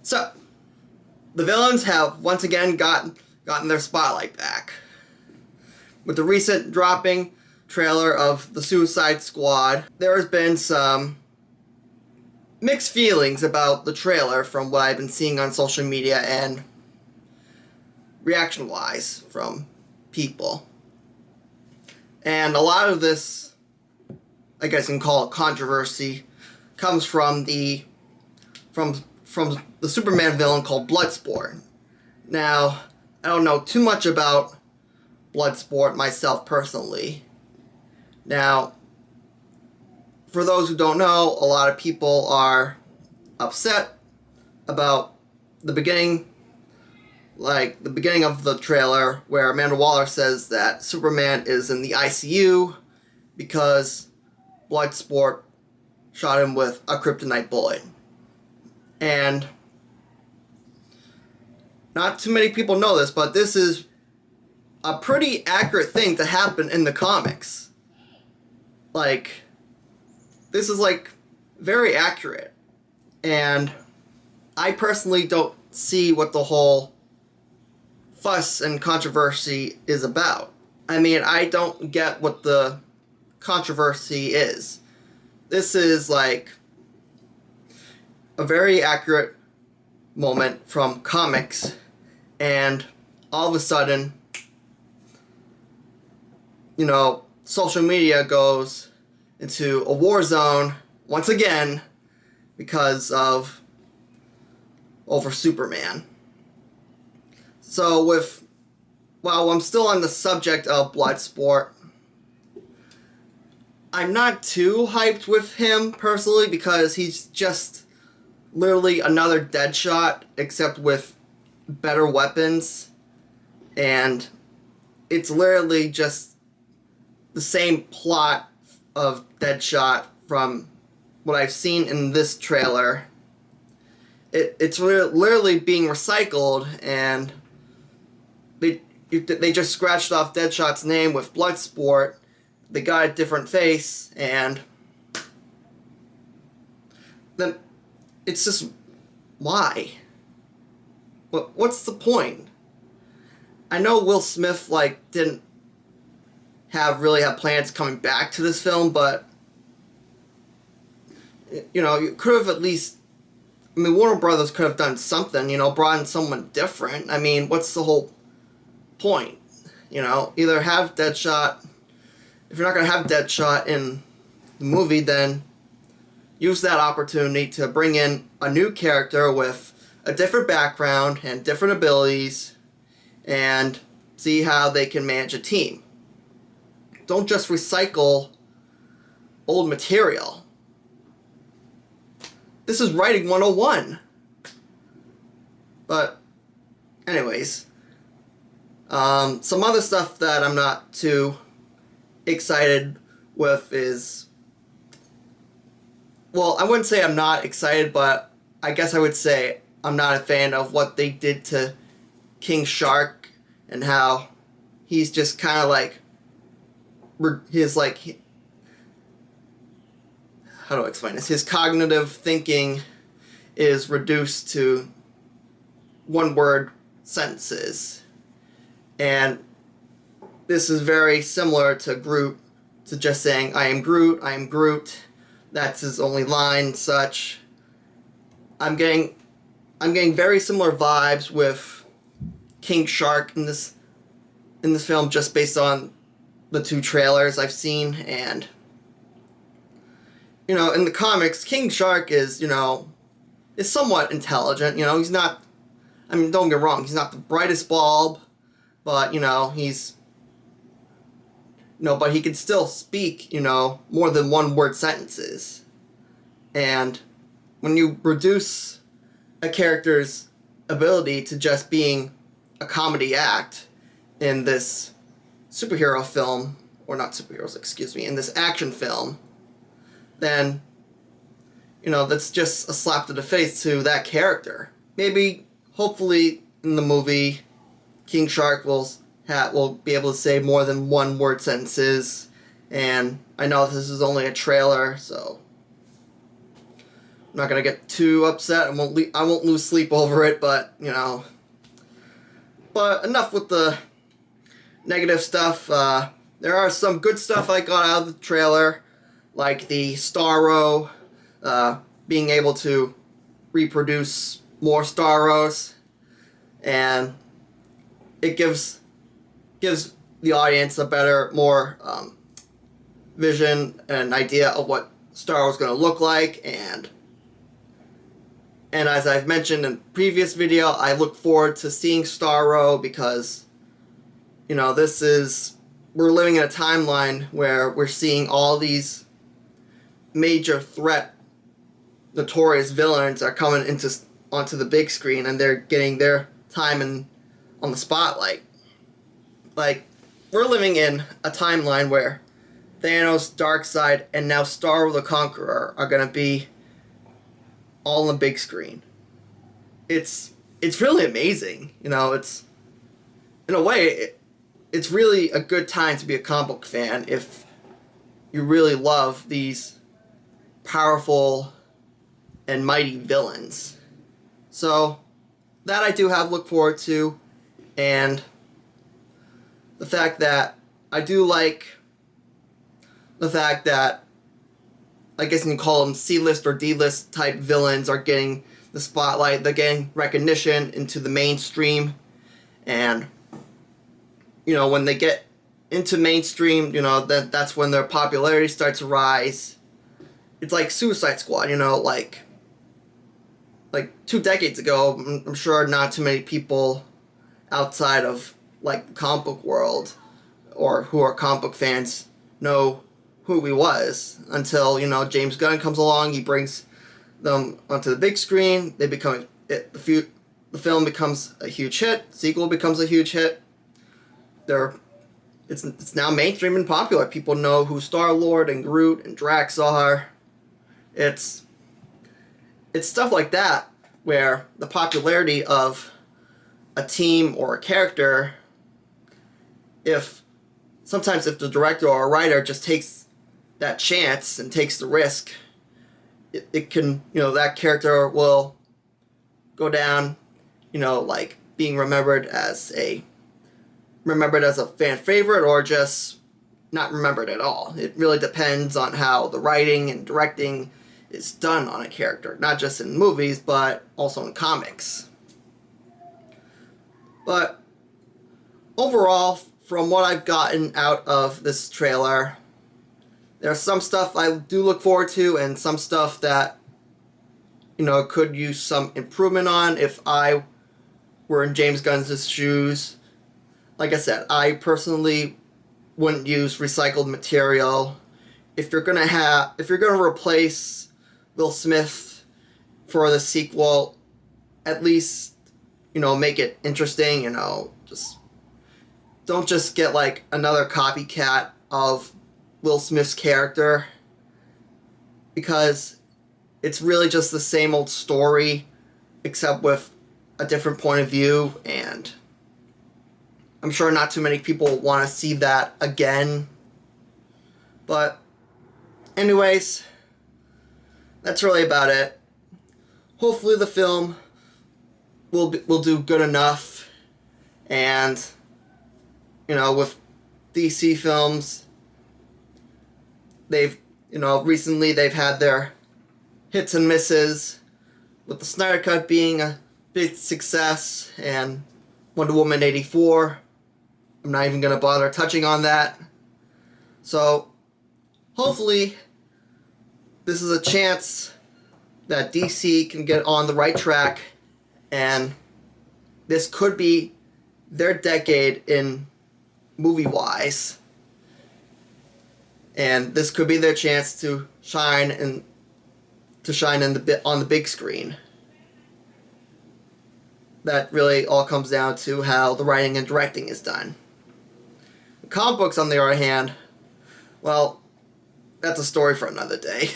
So, the villains have once again gotten their spotlight back. With the recent dropping trailer of the Suicide Squad, there has been some mixed feelings about the trailer from what I've been seeing on social media and reaction-wise from people. And a lot of this, I guess you can call it controversy, comes from the Superman villain called Bloodsport. Now, I don't know too much about Bloodsport myself personally. Now, for those who don't know, a lot of people are upset about the beginning of the trailer where Amanda Waller says that Superman is in the ICU because Bloodsport shot him with a kryptonite bullet. And not too many people know this, but this is a pretty accurate thing to happen in the comics. This is very accurate. And I personally don't see what the whole fuss and controversy is about. I mean, I don't get what the controversy is. This is a very accurate moment from comics, and all of a sudden, social media goes into a war zone once again because of over Superman. So while I'm still on the subject of Bloodsport, I'm not too hyped with him personally because he's just literally another Deadshot except with better weapons, and it's literally just the same plot of Deadshot from what I've seen in this trailer. It's literally being recycled, and they just scratched off Deadshot's name with Bloodsport. They got a different face, and then it's just, why? What's the point? I know Will Smith didn't really have plans coming back to this film, but you could have at least, Warner Brothers could have done something, brought in someone different. I mean, what's the whole point? Either have Deadshot. If you're not going to have Deadshot in the movie, then use that opportunity to bring in a new character with a different background and different abilities and see how they can manage a team. Don't just recycle old material. This is writing 101. But anyways, some other stuff that I'm not too excited with is, well, I wouldn't say I'm not excited, but I guess I would say I'm not a fan of what they did to King Shark and how he's just kind of how do I explain this? His cognitive thinking is reduced to one-word sentences. And this is very similar to Groot, to just saying, I am Groot, I am Groot. That's his only line, such. I'm getting very similar vibes with King Shark in this film, just based on the two trailers I've seen. And in the comics, King Shark is somewhat intelligent. He's not, don't get me wrong, he's not the brightest bulb, but he's but he can still speak more than one word sentences. And when you reduce a character's ability to just being a comedy act in this superhero film, or not superheroes, excuse me, in this action film, then that's just a slap to the face to that character. Maybe, hopefully, in the movie, King Shark will be able to say more than one word sentences, and I know this is only a trailer, so I'm not gonna get too upset. I won't lose sleep over it, but you know. But enough with the negative stuff. There are some good stuff I got out of the trailer, like the Starro being able to reproduce more Starros, and it gives the audience a better, more vision and idea of what Starro is going to look like, and as I've mentioned in previous video, I look forward to seeing Starro because, you know, we're living in a timeline where we're seeing all these major threat, notorious villains are coming onto the big screen, and they're getting their time on the spotlight. Like, we're living in a timeline where Thanos, Darkseid, and now Starro the Conqueror are going to be all on the big screen. It's really amazing. You know, it's, in a way, it's really a good time to be a comic book fan if you really love these powerful and mighty villains. So, that I do have look forward to, and the fact that I do like the fact that, I guess you can call them C-list or D-list type villains are getting the spotlight, they're getting recognition into the mainstream, and, you know, when they get into mainstream, you know, that's when their popularity starts to rise. It's like Suicide Squad, you know, like 2 decades ago, I'm sure not too many people outside of, like, the comic book world or who are comic book fans know who he was, until, you know, James Gunn comes along, he brings them onto the big screen, they become the film becomes a huge hit, sequel becomes a huge hit. It's now mainstream and popular. People know who Star-Lord and Groot and Drax are. It's stuff like that where the popularity of a team or a character, sometimes if the director or a writer just takes that chance and takes the risk, it can, you know, that character will go down, you know, like being remembered as a fan favorite, or just not remembered at all. It really depends on how the writing and directing is done on a character, not just in movies, but also in comics. But overall, from what I've gotten out of this trailer, there's some stuff I do look forward to, and some stuff that, you know, could use some improvement on if I were in James Gunn's shoes. Like I said, I personally wouldn't use recycled material. If you're gonna replace Will Smith for the sequel, at least, you know, make it interesting. You know, don't just get like another copycat of Will Smith's character, because it's really just the same old story, except with a different point of view, and I'm sure not too many people want to see that again. But anyways, that's really about it. Hopefully the film will do good enough, and, you know, with DC films, recently they've had their hits and misses, with the Snyder Cut being a big success, and Wonder Woman 84. I'm not even going to bother touching on that. So, hopefully, this is a chance that DC can get on the right track, and this could be their decade in movie-wise. And this could be their chance to shine on the big screen. That really all comes down to how the writing and directing is done. Comic books, on the other hand, well, that's a story for another day.